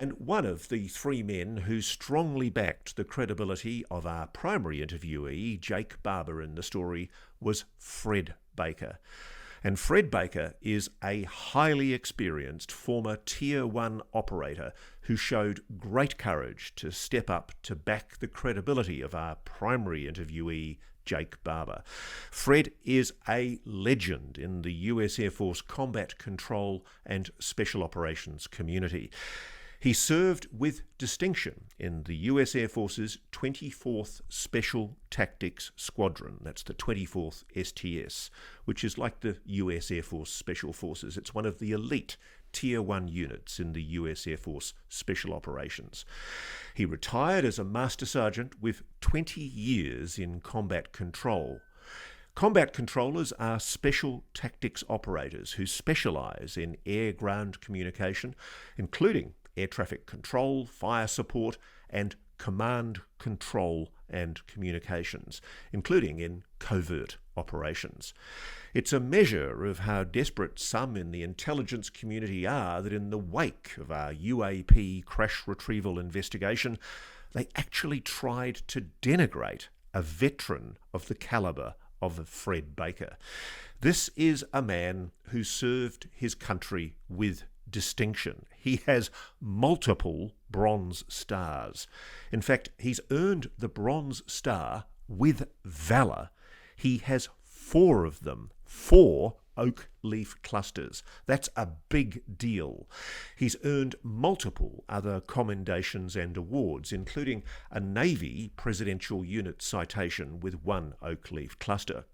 And one of the three men who strongly backed the credibility of our primary interviewee, Jake Barber, in the story was Fred Baker. And Fred Baker is a highly experienced former Tier 1 operator who showed great courage to step up to back the credibility of our primary interviewee, Jake Barber. Fred is a legend in the US Air Force combat control and special operations community. He served with distinction in the US Air Force's 24th Special Tactics Squadron. That's the 24th STS, which is like the US Air Force Special Forces. It's one of the elite Tier 1 units in the US Air Force Special Operations. He retired as a Master Sergeant with 20 years in combat control. Combat controllers are special tactics operators who specialise in air-ground communication, including air traffic control, fire support, and command, control and communications, including in covert operations. It's a measure of how desperate some in the intelligence community are that in the wake of our UAP crash retrieval investigation, they actually tried to denigrate a veteran of the calibre of Fred Baker. This is a man who served his country with distinction. He has multiple Bronze Stars. In fact, he's earned the Bronze Star with valour. He has 4 of them, 4 oak leaf clusters. That's a big deal. He's earned multiple other commendations and awards, including a Navy Presidential Unit citation with 1 oak leaf cluster.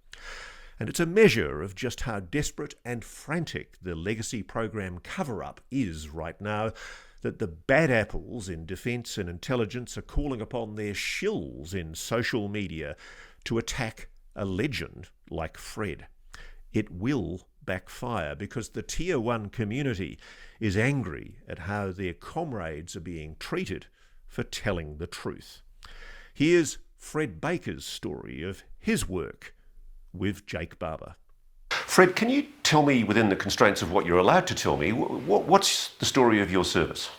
And it's a measure of just how desperate and frantic the legacy program cover-up is right now that the bad apples in defence and intelligence are calling upon their shills in social media to attack a legend like Fred. It will backfire because the Tier 1 community is angry at how their comrades are being treated for telling the truth. Here's Fred Baker's story of his work with Jake Barber. Fred, can you tell me, within the constraints of what you're allowed to tell me, what's the story of your service?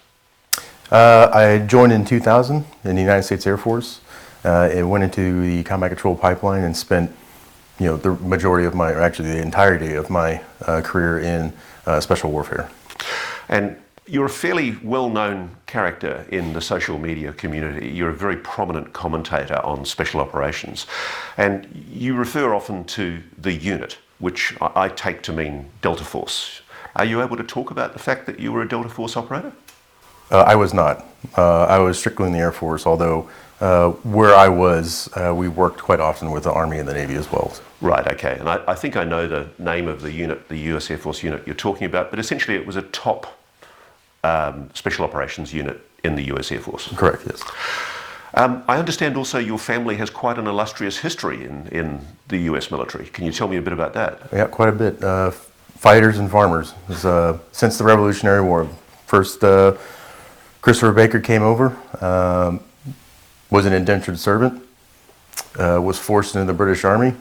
I joined in 2000 in the United States Air Force. It went into the combat control pipeline and spent, the majority of my, or actually the entirety of my career in special warfare. And you're a fairly well-known character in the social media community. You're a very prominent commentator on special operations. And you refer often to the unit, which I take to mean Delta Force. Are you able to talk about the fact that you were a Delta Force operator? I was not. I was strictly in the Air Force, although where I was, we worked quite often with the Army and the Navy as well. Right, okay. And I think I know the name of the unit, the US Air Force unit you're talking about, but essentially it was a top special operations unit in the US Air Force. Correct, yes. I understand also your family has quite an illustrious history in the US military. Can you tell me a bit about that? Yeah, quite a bit. Fighters and farmers. Since the Revolutionary War, first Christopher Baker came over, was an indentured servant, was forced into the British Army,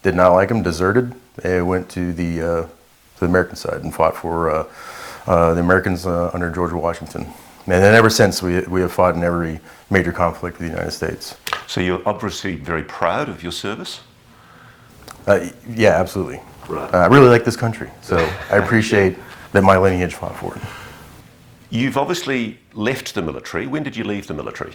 did not like him, deserted, and went to the American side and fought for the Americans under George Washington. And then ever since, we have fought in every major conflict with the United States. So you're obviously very proud of your service? Yeah, absolutely. Right. I really like this country, so I appreciate that my lineage fought for it. You've obviously left the military. When did you leave the military?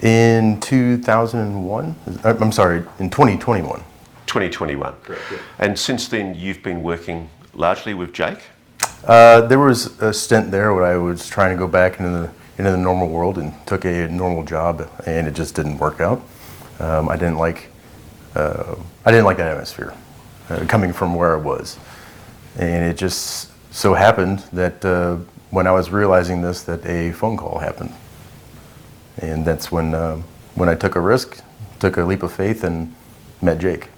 In 2001? I'm sorry, in 2021. 2021. Correct, yeah. And since then, you've been working largely with Jake? There was a stint there where I was trying to go back into the normal world and took a normal job, and it just didn't work out. I didn't like that atmosphere coming from where I was, and it just so happened that when I was realizing this, that a phone call happened, and that's when I took a risk, took a leap of faith, and met Jake.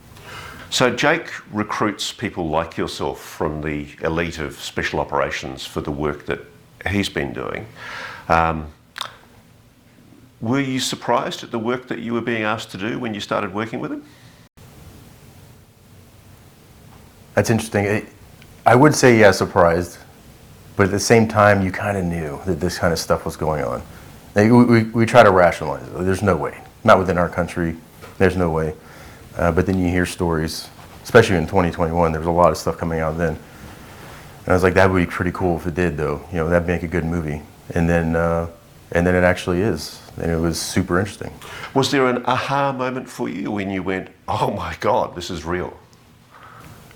So Jake recruits people like yourself from the elite of special operations for the work that he's been doing. Were you surprised at the work that you were being asked to do when you started working with him? That's interesting. I would say, yeah, surprised, but at the same time, you kind of knew that this kind of stuff was going on. We try to rationalize it. There's no way. Not within our country. There's no way. But then you hear stories, especially in 2021. There was a lot of stuff coming out then. And I was like, that would be pretty cool if it did, though. You know, that'd make a good movie. And then it actually is. And it was super interesting. Was there an aha moment for you when you went, oh my God, this is real?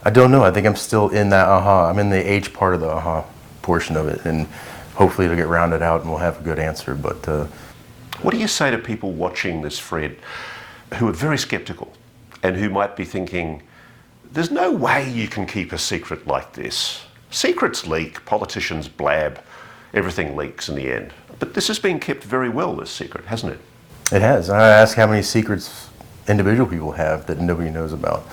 I don't know. I think I'm still in that aha. I'm in the H part of the aha portion of it. And hopefully it'll get rounded out and we'll have a good answer. But what do you say to people watching this, Fred, who are very skeptical and who might be thinking, there's no way you can keep a secret like this? Secrets leak, politicians blab, everything leaks in the end. But this has been kept very well, this secret, hasn't it? It has. I ask how many secrets individual people have that nobody knows about.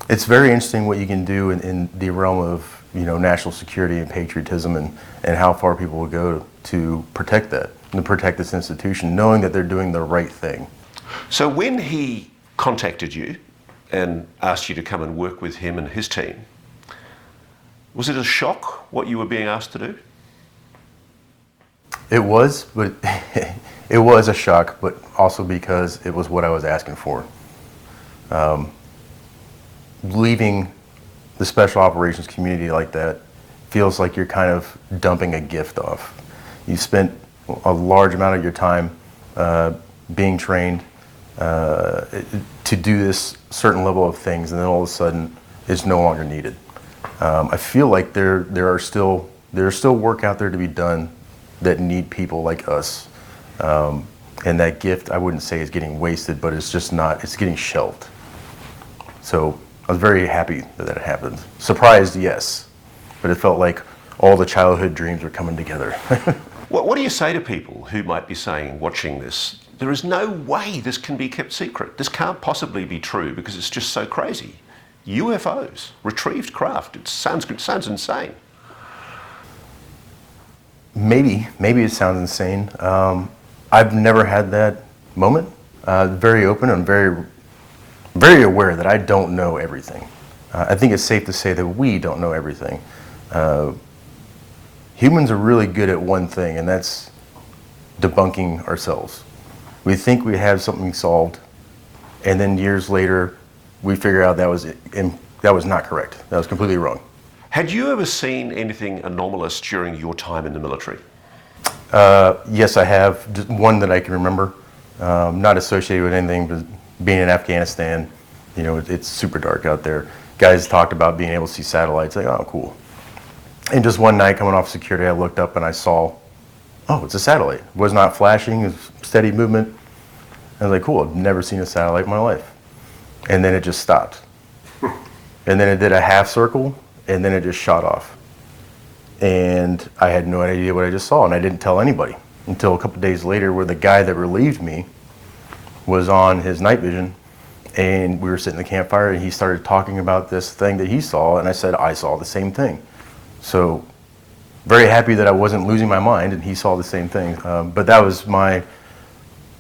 It's very interesting what you can do in the realm of, you know, national security and patriotism and how far people will go to protect that and to protect this institution, knowing that they're doing the right thing. So when he contacted you and asked you to come and work with him and his team, was it a shock what you were being asked to do? It was, but it was a shock, but also because it was what I was asking for. Leaving the special operations community like that feels like you're kind of dumping a gift off. You spent a large amount of your time being trained to do this certain level of things, and then all of a sudden it's no longer needed. I feel like there's still work out there to be done that need people like us, and that gift I wouldn't say is getting wasted, but it's just not. It's getting shelved. So I was very happy that happened. Surprised, yes, but it felt like all the childhood dreams were coming together. What do you say to people who might be saying, watching this, there is no way this can be kept secret? This can't possibly be true because it's just so crazy. UFOs, retrieved craft, it sounds insane. Maybe it sounds insane. I've never had that moment. Very open and very aware that I don't know everything. I think it's safe to say that we don't know everything. Humans are really good at one thing, and that's debunking ourselves. We think we have something solved, and then years later, we figure out that was not correct. That was completely wrong. Had you ever seen anything anomalous during your time in the military? Yes, I have. Just one that I can remember. Not associated with anything, but being in Afghanistan, you know, it's super dark out there. Guys talked about being able to see satellites. Like, oh, cool. And just one night coming off security, I looked up and I saw, oh, it's a satellite. It was not flashing, it was steady movement. I was like, cool, I've never seen a satellite in my life. And then it just stopped. And then it did a half circle, and then it just shot off. And I had no idea what I just saw, and I didn't tell anybody until a couple days later, where the guy that relieved me was on his night vision, and we were sitting in the campfire, and he started talking about this thing that he saw, and I said, I saw the same thing. So very happy that I wasn't losing my mind, and he saw the same thing. But that was my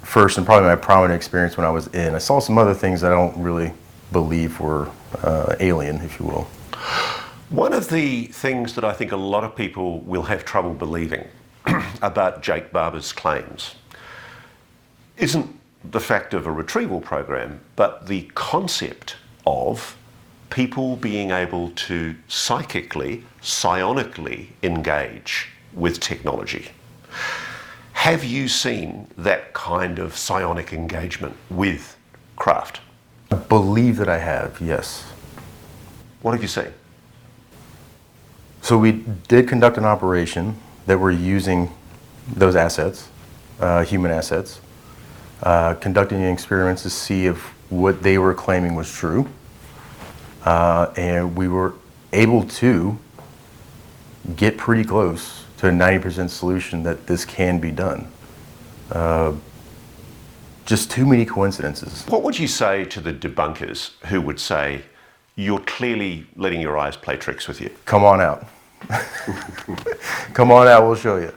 first and probably my prominent experience when I was in. I saw some other things that I don't really believe were alien, if you will. One of the things that I think a lot of people will have trouble believing about Jake Barber's claims isn't the fact of a retrieval program, but the concept of people being able to psychically, psionically engage with technology. Have you seen that kind of psionic engagement with craft? I believe that I have, yes. What have you seen? So we did conduct an operation that we're using those assets, human assets, conducting experiments to see if what they were claiming was true. And we were able to get pretty close to a 90% solution that this can be done. Just too many coincidences. What would you say to the debunkers who would say, you're clearly letting your eyes play tricks with you? Come on out. Come on out, we'll show you.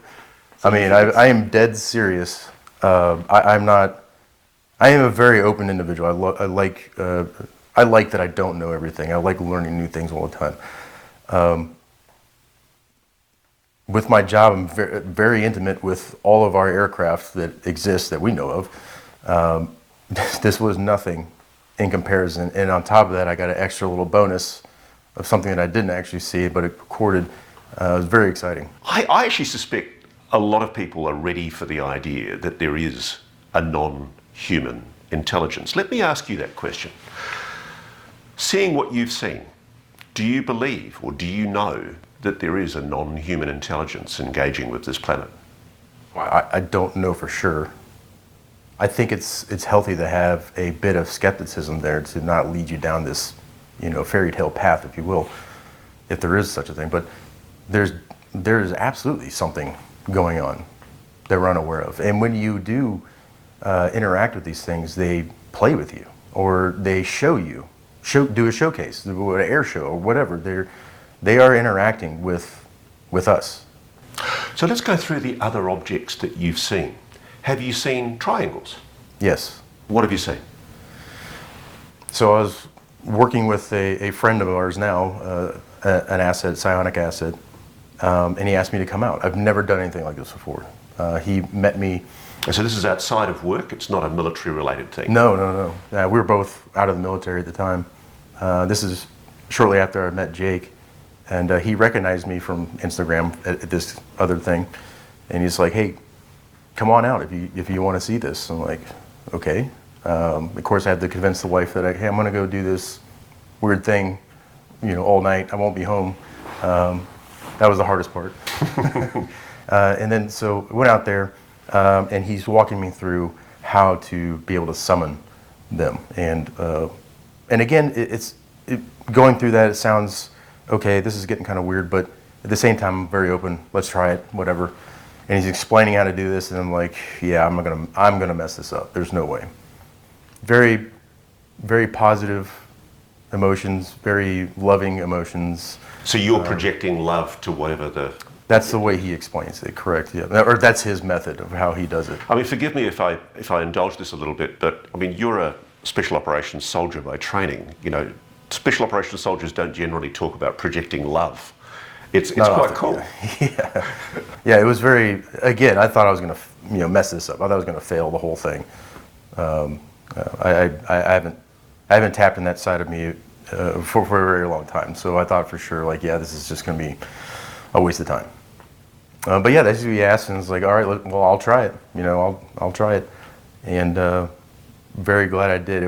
I mean, I am dead serious. I am a very open individual. I like that I don't know everything. I like learning new things all the time. with my job, I'm very intimate with all of our aircraft that exist that we know of. This was nothing in comparison. And on top of that, I got an extra little bonus of something that I didn't actually see, but it recorded. It was very exciting. I actually suspect a lot of people are ready for the idea that there is a non-human intelligence. Let me ask you that question. Seeing what you've seen, do you believe or do you know that there is a non-human intelligence engaging with this planet? I don't know for sure. I think it's healthy to have a bit of skepticism there to not lead you down this, fairy tale path, if you will, if there is such a thing. But there's absolutely something going on that we're unaware of. And when you do interact with these things, they play with you, or they show you, do a showcase, do an air show, or whatever. They are interacting with us. So let's go through the other objects that you've seen. Have you seen triangles? Yes. What have you seen? So I was working with a friend of ours now, an asset, psionic asset, and he asked me to come out. I've never done anything like this before. He met me. So this is outside of work? It's not a military-related thing? No. We were both out of the military at the time. This is shortly after I met Jake, and he recognized me from Instagram at this other thing, and he's like, "Hey, come on out if you want to see this." I'm like, "Okay." Of course, I had to convince the wife that, hey, I'm going to go do this weird thing, all night. I won't be home. That was the hardest part. And then so I went out there, and he's walking me through how to be able to summon them. And again, going through that, it sounds, okay, this is getting kind of weird, but at the same time, I'm very open. Let's try it, whatever. And he's explaining how to do this, and I'm like, yeah, I'm gonna mess this up. There's no way. Very, very positive emotions, very loving emotions. So you're projecting love to whatever the... That's the way he explains it, correct, yeah. Or that's his method of how he does it. I mean, forgive me if I indulge this a little bit, but I mean, you're a special operations soldier by training. Special operations soldiers don't generally talk about projecting love. It's quite cool. Yeah, it was very, again, I thought I was going to mess this up. I thought I was going to fail the whole thing. I haven't tapped in that side of me for a very long time. So I thought for sure, this is just going to be a waste of time. But yeah, that's what he asked, and it's like, all right, well, I'll try it. I'll try it, and very glad I did.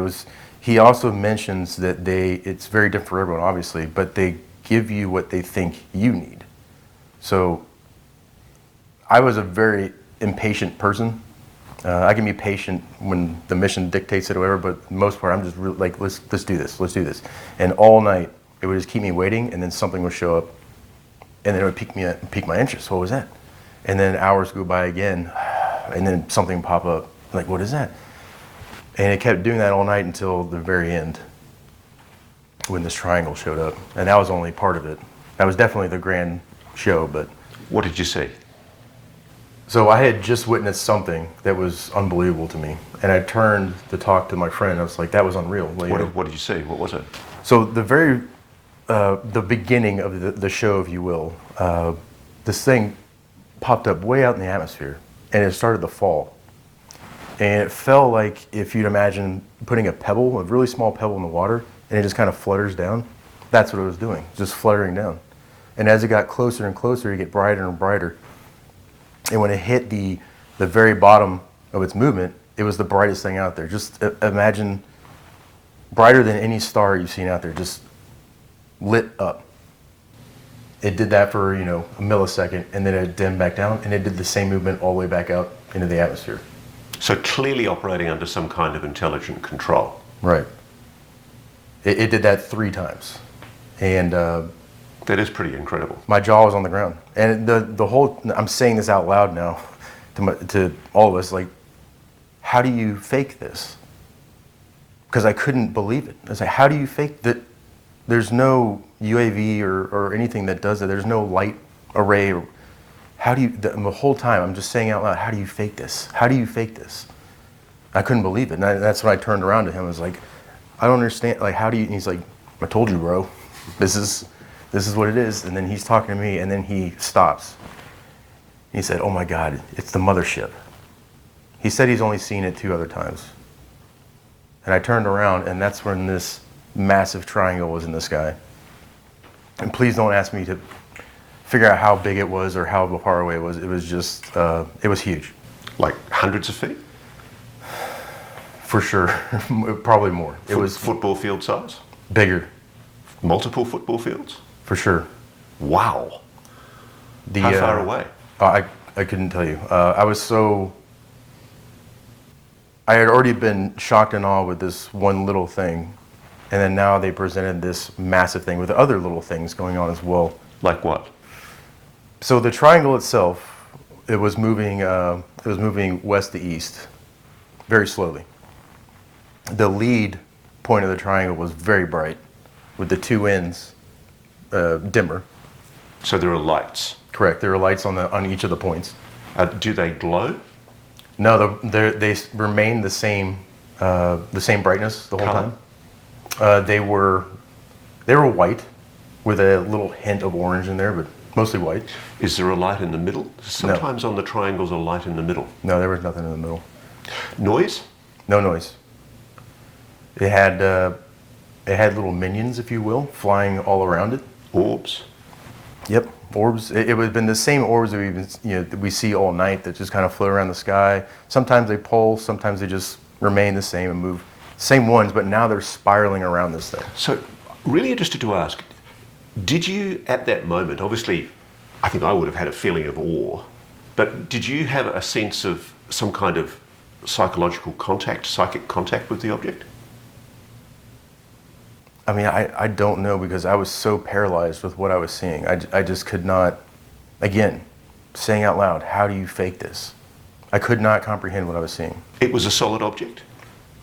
He also mentions that it's very different for everyone, obviously, but they give you what they think you need. So I was a very impatient person. I can be patient when the mission dictates it or whatever, but for the most part, I'm just really like, let's do this. And all night, it would just keep me waiting, and then something would show up, and then it would pique my interest. What was that? And then hours go by again, and then something pop up. Like, what is that? And it kept doing that all night until the very end, when this triangle showed up. And that was only part of it. That was definitely the grand show, but... What did you see? So I had just witnessed something that was unbelievable to me. And I turned to talk to my friend. I was like, that was unreal. What did you see? What was it? So the beginning of the show, if you will, this thing popped up way out in the atmosphere, and it started to fall. And it felt like if you'd imagine putting a really small pebble in the water, and it just kind of flutters down. That's what it was doing, just fluttering down. And as it got closer and closer, it get brighter and brighter. And when it hit the very bottom of its movement, it was the brightest thing out there. Just imagine brighter than any star you've seen out there, just lit up. It did that for, a millisecond, and then it dimmed back down, and it did the same movement all the way back out into the atmosphere. So clearly operating under some kind of intelligent control. Right. It did that 3 times. And that is pretty incredible. My jaw was on the ground. And the whole, I'm saying this out loud now to all of us, like, how do you fake this? Because I couldn't believe it. I was like, how do you fake that? There's no UAV or anything that does that. There's no light array. How do you, the whole time I'm just saying out loud, how do you fake this? How do you fake this? I couldn't believe it. And that's when I turned around to him. I was like, I don't understand. Like, how do you, and he's like, I told you, bro, this is what it is. And then he's talking to me, and then he stops. He said, "Oh my God, it's the mothership." He said he's only seen it 2 other times. And I turned around, and that's when this massive triangle was in the sky. And please don't ask me to figure out how big it was or how far away it was. It was just, it was huge. Like hundreds of feet? For sure. Probably more. It was football field size? bigger. Multiple football fields? For sure. Wow. How far away? I couldn't tell you. I had already been shocked and awed with this one little thing, and then now they presented this massive thing with other little things going on as well. Like what? So the triangle itself, it was moving west to east, very slowly. The lead point of the triangle was very bright, with the 2 ends dimmer. So there are lights? Correct. There are lights on each of the points. Do they glow? No, they remained the same brightness the whole Color? time. They were white, with a little hint of orange in there, but mostly white. Is there a light in the middle? Sometimes on the triangles, a light in the middle. No, there was nothing in the middle. Noise? No noise. It had little minions, if you will, flying all around it. Orbs? Yep, orbs. It would have been the same orbs that we see all night that just kind of float around the sky. Sometimes they pulse, sometimes they just remain the same and move. Same ones, but now they're spiraling around this thing. So, really interested to ask, did you at that moment, obviously, I think I would have had a feeling of awe, but did you have a sense of some kind of psychological contact, psychic contact with the object? I mean, I don't know, because I was so paralyzed with what I was seeing. I just could not, again, saying out loud, how do you fake this? I could not comprehend what I was seeing. It was a solid object?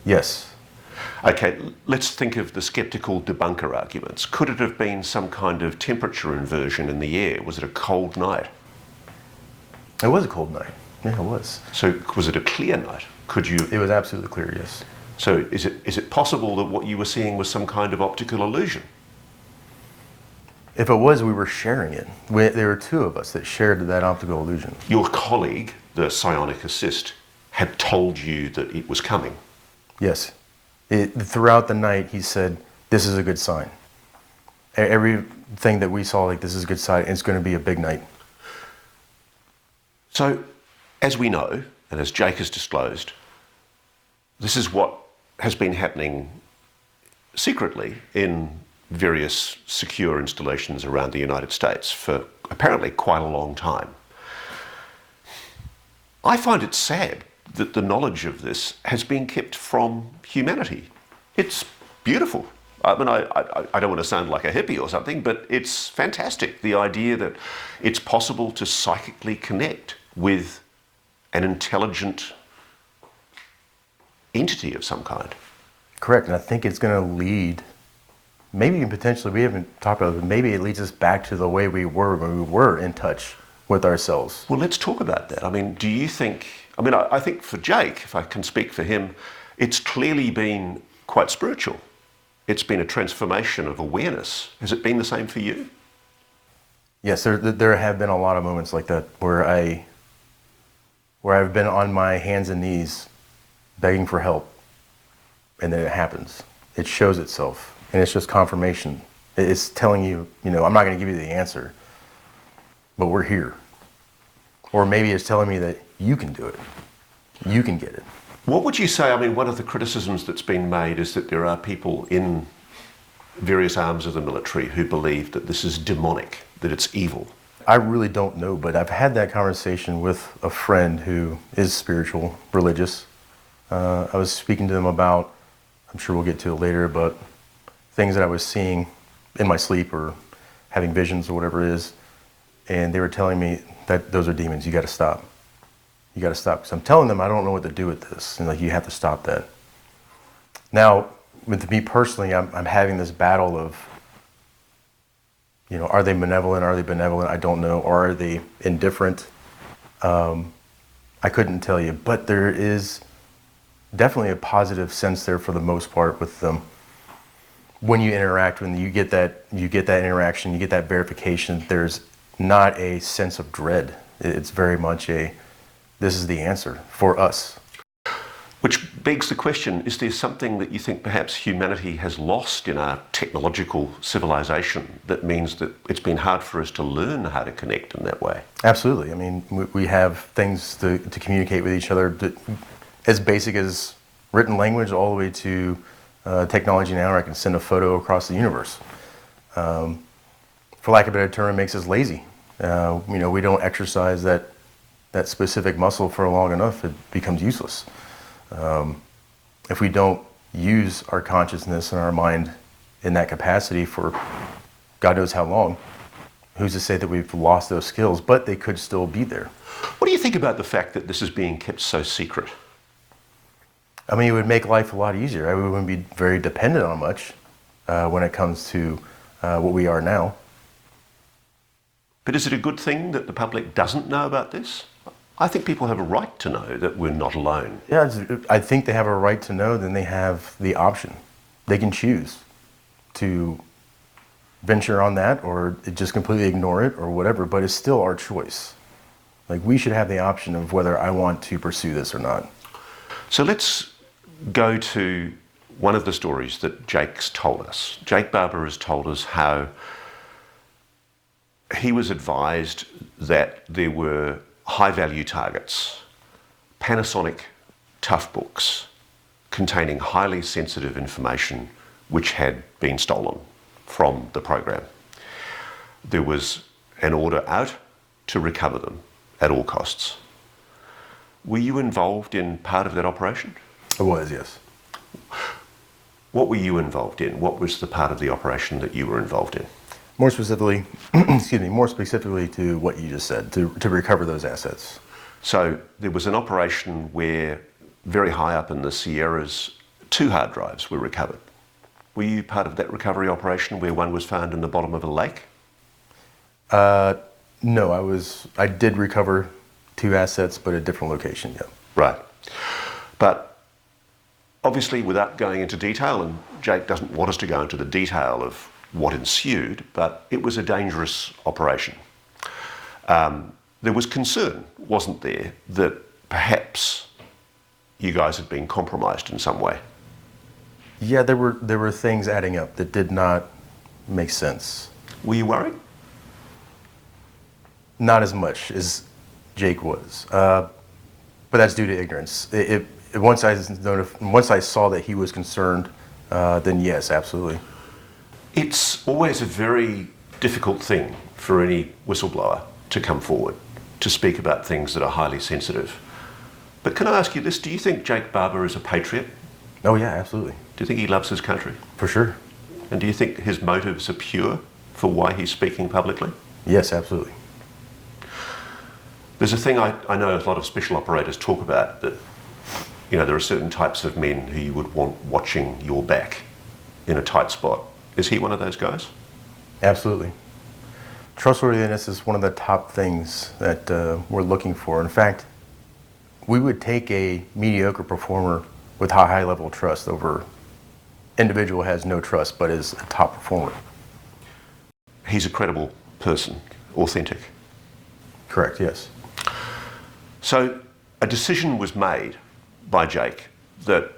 Yes. Okay, let's think of the skeptical debunker arguments. Could it have been some kind of temperature inversion in the air? Was it a cold night? It was a cold night. Yeah, it was. So was it a clear night? It was absolutely clear, yes. So is it possible that what you were seeing was some kind of optical illusion? If it was, we were sharing it. There were 2 of us that shared that optical illusion. Your colleague, the psionic assist, had told you that it was coming? Yes. Throughout the night, he said, this is a good sign. Everything that we saw, like, this is a good sign, it's going to be a big night. So, as we know, and as Jake has disclosed, this is what has been happening secretly in various secure installations around the United States for apparently quite a long time. I find it sad that the knowledge of this has been kept from humanity. It's beautiful. I mean, I don't want to sound like a hippie or something, but it's fantastic, the idea that it's possible to psychically connect with an intelligent entity of some kind. Correct, and I think it's going to lead, maybe even potentially, we haven't talked about it, but maybe it leads us back to the way we were when we were in touch with ourselves. Well, let's talk about that. I mean, do you think, I think for Jake, if I can speak for him, it's clearly been quite spiritual. It's been a transformation of awareness. Has it been the same for you? Yes, there have been a lot of moments like that where I've been on my hands and knees begging for help, and then it happens. It shows itself, and it's just confirmation. It's telling you, I'm not going to give you the answer, but we're here. Or maybe it's telling me that you can do it. You can get it. What would you say, one of the criticisms that's been made is that there are people in various arms of the military who believe that this is demonic, that it's evil. I really don't know, but I've had that conversation with a friend who is spiritual, religious. I was speaking to them about, I'm sure we'll get to it later, but things that I was seeing in my sleep or having visions or whatever it is. And they were telling me that those are demons. You got to stop. You got to stop. Because I'm telling them I don't know what to do with this. And you have to stop that. Now, with me personally, I'm having this battle of, are they malevolent? Are they benevolent? I don't know. Or are they indifferent? I couldn't tell you. But there is definitely a positive sense there for the most part with them. When you interact, when you get that interaction, you get that verification, there's not a sense of dread It's very much this is the answer for us. Which begs the question, is there something that you think perhaps humanity has lost in our technological civilization that means that it's been hard for us to learn how to connect in that way? Absolutely. I mean, we have things to communicate with each other as basic as written language all the way to technology now where I can send a photo across the universe. For lack of a better term, it makes us lazy. We don't exercise that specific muscle for long enough, it becomes useless. If we don't use our consciousness and our mind in that capacity for God knows how long, who's to say that we've lost those skills, but they could still be there. What do you think about the fact that this is being kept so secret? I mean, it would make life a lot easier. We wouldn't be very dependent on much when it comes to what we are now. But is it a good thing that the public doesn't know about this? I think people have a right to know that we're not alone. Yeah, I think they have a right to know, then they have the option. They can choose to venture on that or just completely ignore it or whatever, but it's still our choice. Like, we should have the option of whether I want to pursue this or not. So let's go to one of the stories that Jake's told us. Jake Barber has told us how he was advised that there were high-value targets, Panasonic tough books containing highly sensitive information which had been stolen from the program. There was an order out to recover them at all costs. Were you involved in part of that operation? I was, yes. What were you involved in? What was the part of the operation that you were involved in? More specifically, more specifically to what you just said, to recover those assets. So there was an operation where very high up in the Sierras, 2 hard drives were recovered. Were you part of that recovery operation where one was found in the bottom of a lake? No, I did recover 2 assets, but at a different location, yeah. Right. But obviously, without going into detail, and Jake doesn't want us to go into the detail of what ensued, but it was a dangerous operation. There was concern, wasn't there, that perhaps you guys had been compromised in some way? Yeah, there were things adding up that did not make sense. Were you worried? Not as much as Jake was, but that's due to ignorance. Once I saw that he was concerned, then yes, absolutely. It's always a very difficult thing for any whistleblower to come forward to speak about things that are highly sensitive. But can I ask you this? Do you think Jake Barber is a patriot? Oh yeah, absolutely. Do you think he loves his country? For sure. And do you think his motives are pure for why he's speaking publicly? Yes, absolutely. There's a thing I know a lot of special operators talk about, that there are certain types of men who you would want watching your back in a tight spot. Is he one of those guys? Absolutely. Trustworthiness is one of the top things that we're looking for. In fact, we would take a mediocre performer with high level of trust over individual who has no trust but is a top performer. He's a credible person, authentic. Correct, yes. So a decision was made by Jake that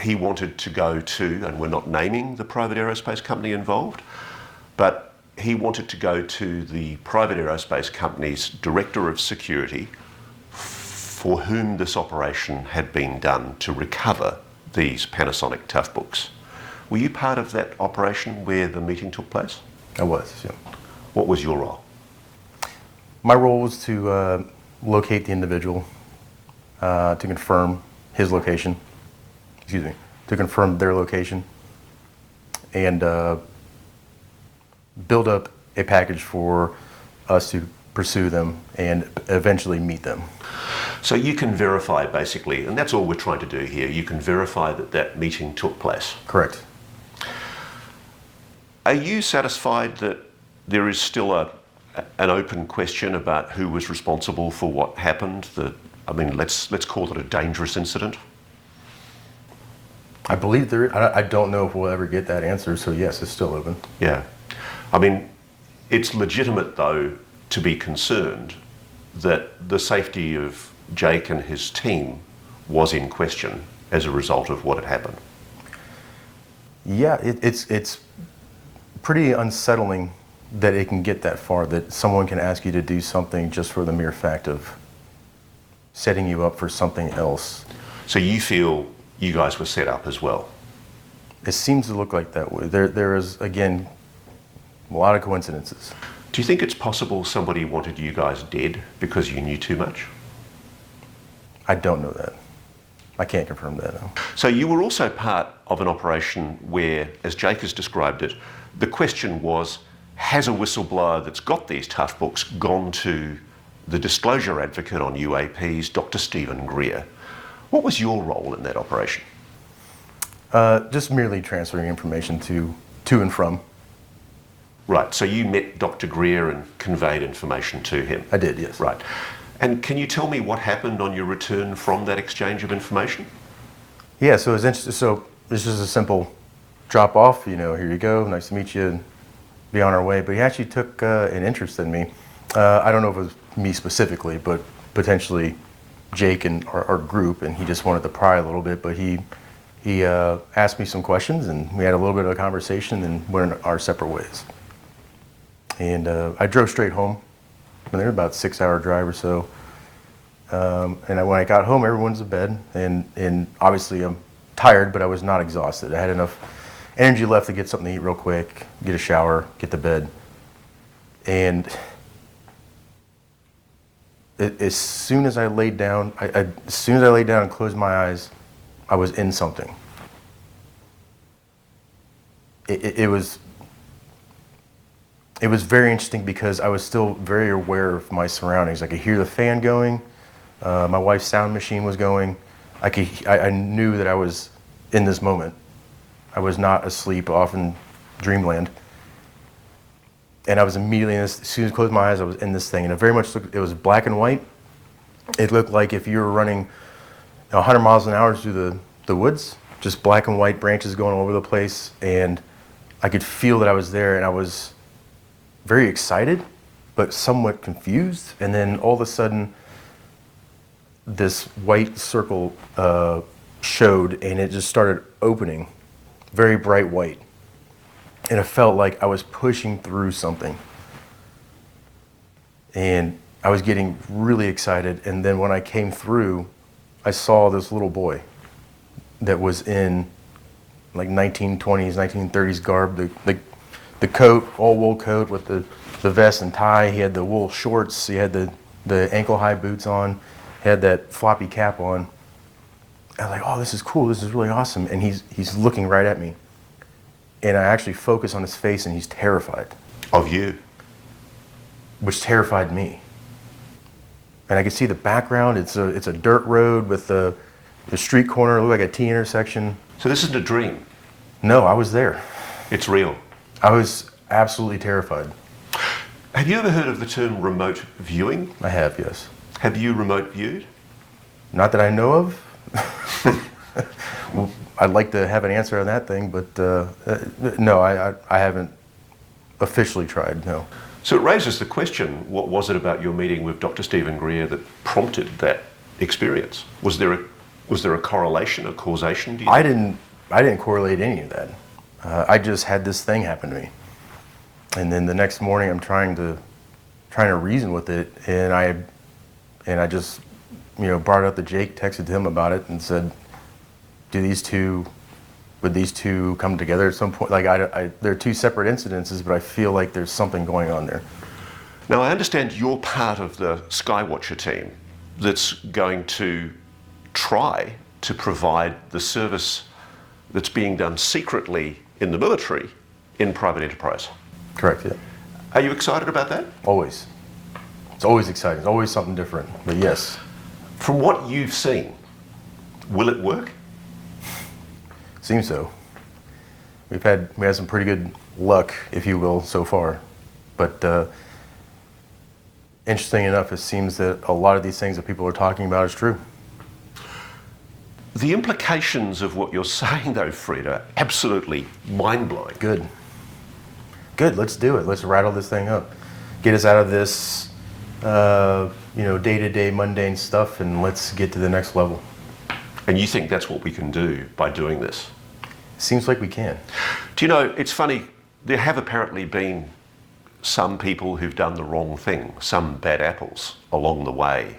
he wanted to go to, and we're not naming the private aerospace company involved, but he wanted to go to the private aerospace company's director of security, for whom this operation had been done to recover these Panasonic tough books. Were you part of that operation where the meeting took place? I was, yeah. What was your role? My role was to locate the individual, to confirm his location, to confirm their location, and build up a package for us to pursue them and eventually meet them. So you can verify, basically, and that's all we're trying to do here, you can verify that that meeting took place. Correct. Are you satisfied that there is still an open question about who was responsible for what happened? Let's call it a dangerous incident. I believe there. I don't know if we'll ever get that answer, so yes, it's still open. Yeah. It's legitimate, though, to be concerned that the safety of Jake and his team was in question as a result of what had happened. Yeah, it's pretty unsettling that it can get that far, that someone can ask you to do something just for the mere fact of setting you up for something else. So you feel you guys were set up as well? It seems to look like that way. There is, again, a lot of coincidences. Do you think it's possible somebody wanted you guys dead because you knew too much? I don't know that. I can't confirm that, no. So you were also part of an operation where, as Jake has described it, the question was, has a whistleblower that's got these tough books gone to the disclosure advocate on UAPs, Dr. Stephen Greer? What was your role in that operation? Just merely transferring information to and from. Right, so you met Dr. Greer and conveyed information to him? I did, yes. Right. And can you tell me what happened on your return from that exchange of information? Yeah, so it was interesting. So this is a simple drop off, here you go, nice to meet you, and be on our way. But he actually took an interest in me. I don't know if it was me specifically, but potentially Jake and our group, and he just wanted to pry a little bit. But he asked me some questions, and we had a little bit of a conversation, and went our separate ways. And I drove straight home. And they were about a 6-hour drive or so. And when I got home, everyone's in bed. And obviously I'm tired, but I was not exhausted. I had enough energy left to get something to eat real quick, get a shower, get to bed. And as soon as I laid down, and closed my eyes, I was in something. It was very interesting because I was still very aware of my surroundings. I could hear the fan going. My wife's sound machine was going. I knew that I was in this moment. I was not asleep off in dreamland. And I was immediately, as soon as I closed my eyes, I was in this thing. And it very much looked, it was black and white. It looked like if you were running 100 miles an hour through the woods, just black and white branches going all over the place. And I could feel that I was there, and I was very excited, but somewhat confused. And then all of a sudden, this white circle showed, and it just started opening, very bright white. And it felt like I was pushing through something. And I was getting really excited. And then when I came through, I saw this little boy that was in like 1920s, 1930s garb, the coat, all wool coat with the vest and tie. He had the wool shorts. He had the ankle high boots on. He had that floppy cap on. I was like, oh, this is cool. This is really awesome. And he's looking right at me. And I actually focus on his face, and he's terrified. Of you? Which terrified me. And I could see the background. It's a dirt road with the street corner. It looked like a T intersection. So this isn't a dream? No, I was there. It's real? I was absolutely terrified. Have you ever heard of the term remote viewing? I have, yes. Have you remote viewed? Not that I know of. Well, I'd like to have an answer on that thing, but no, I haven't officially tried, no. So it raises the question, what was it about your meeting with Dr. Stephen Greer that prompted that experience? Was there a correlation, a causation? Do you think? I didn't correlate any of that. I just had this thing happen to me. And then the next morning I'm trying to reason with it, and I just brought it up to Jake, texted him about it, and said, would these two come together at some point? Like they're two separate incidences, but I feel like there's something going on there. Now I understand you're part of the Skywatcher team that's going to try to provide the service that's being done secretly in the military in private enterprise. Correct, yeah. Are you excited about that? Always. It's always exciting. It's always something different, but yes. From what you've seen, will it work? Seems so. We had some pretty good luck, if you will, so far. But interesting enough, it seems that a lot of these things that people are talking about is true. The implications of what you're saying, though, Fred, are absolutely mind-blowing. Good. Let's do it. Let's rattle this thing up. Get us out of this day-to-day mundane stuff, and let's get to the next level. And you think that's what we can do by doing this? Seems like we can. Do you know, it's funny, there have apparently been some people who've done the wrong thing, some bad apples along the way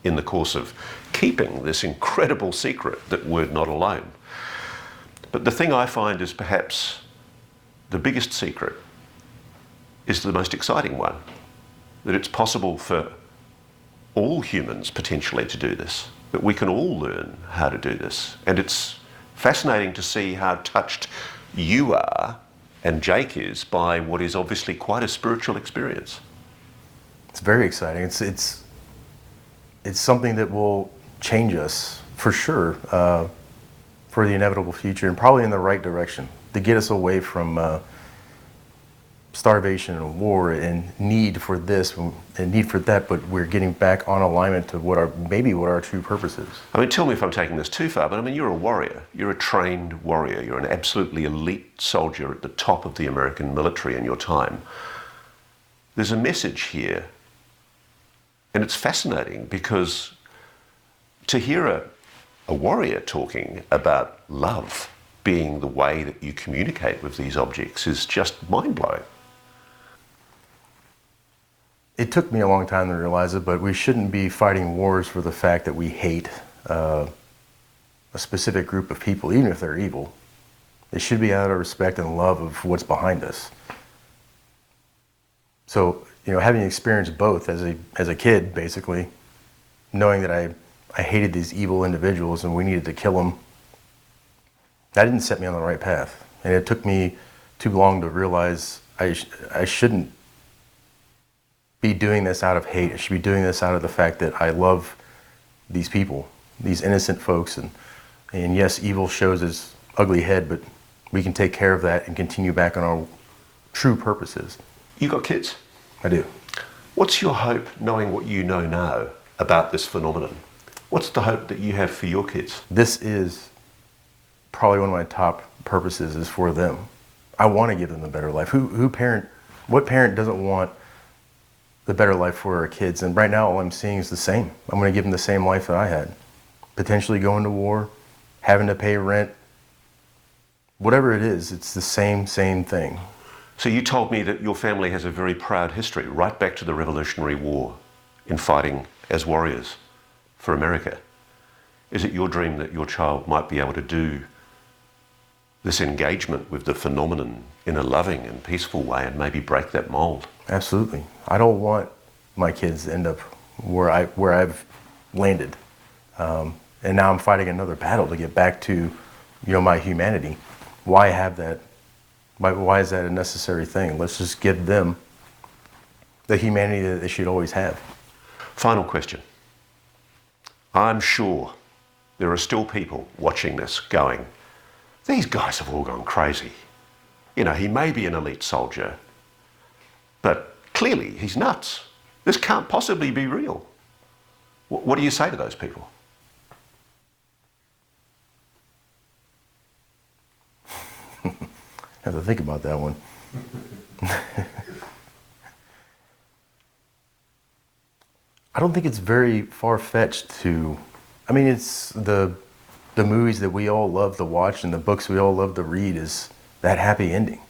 in the course of keeping this incredible secret that we're not alone. But the thing I find is perhaps the biggest secret is the most exciting one, that it's possible for all humans potentially to do this, that we can all learn how to do this. And it's fascinating to see how touched you are and Jake is by what is obviously quite a spiritual experience. It's very exciting. It's something that will change us for sure, for the inevitable future, and probably in the right direction to get us away from starvation and war and need for this and need for that, but we're getting back on alignment to what our true purpose is. I mean, tell me if I'm taking this too far, but I mean, you're a warrior. You're a trained warrior. You're an absolutely elite soldier at the top of the American military in your time. There's a message here, and it's fascinating because to hear a warrior talking about love being the way that you communicate with these objects is just mind-blowing. It took me a long time to realize it, but we shouldn't be fighting wars for the fact that we hate a specific group of people, even if they're evil. It should be out of respect and love of what's behind us. So, having experienced both as a kid, basically, knowing that I hated these evil individuals and we needed to kill them, that didn't set me on the right path. And it took me too long to realize I shouldn't be doing this out of hate. I should be doing this out of the fact that I love these people, these innocent folks. And yes, evil shows its ugly head, but we can take care of that and continue back on our true purposes. You got kids? I do. What's your hope, knowing what you know now about this phenomenon? What's the hope that you have for your kids? This is probably one of my top purposes is for them. I want to give them a better life. What parent doesn't want the better life for our kids? And right now, all I'm seeing is the same. I'm going to give them the same life that I had. Potentially going to war, having to pay rent, whatever it is, it's the same thing. So you told me that your family has a very proud history, right back to the Revolutionary War, in fighting as warriors for America. Is it your dream that your child might be able to do this engagement with the phenomenon in a loving and peaceful way and maybe break that mold? Absolutely. I don't want my kids to end up where I've landed. And now I'm fighting another battle to get back to, my humanity. Why have that? Why is that a necessary thing? Let's just give them the humanity that they should always have. Final question. I'm sure there are still people watching this going, these guys have all gone crazy. He may be an elite soldier, but clearly he's nuts. This can't possibly be real. What do you say to those people? I have to think about that one. I don't think it's very far-fetched it's the movies that we all love to watch and the books we all love to read is that happy ending.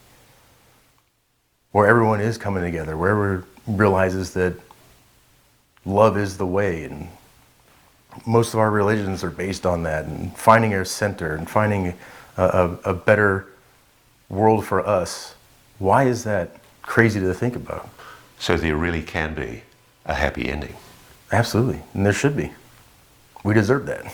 Where everyone is coming together, where everyone realizes that love is the way, and most of our religions are based on that, and finding our center and finding a better world for us. Why is that crazy to think about? So there really can be a happy ending. Absolutely, and there should be. We deserve that.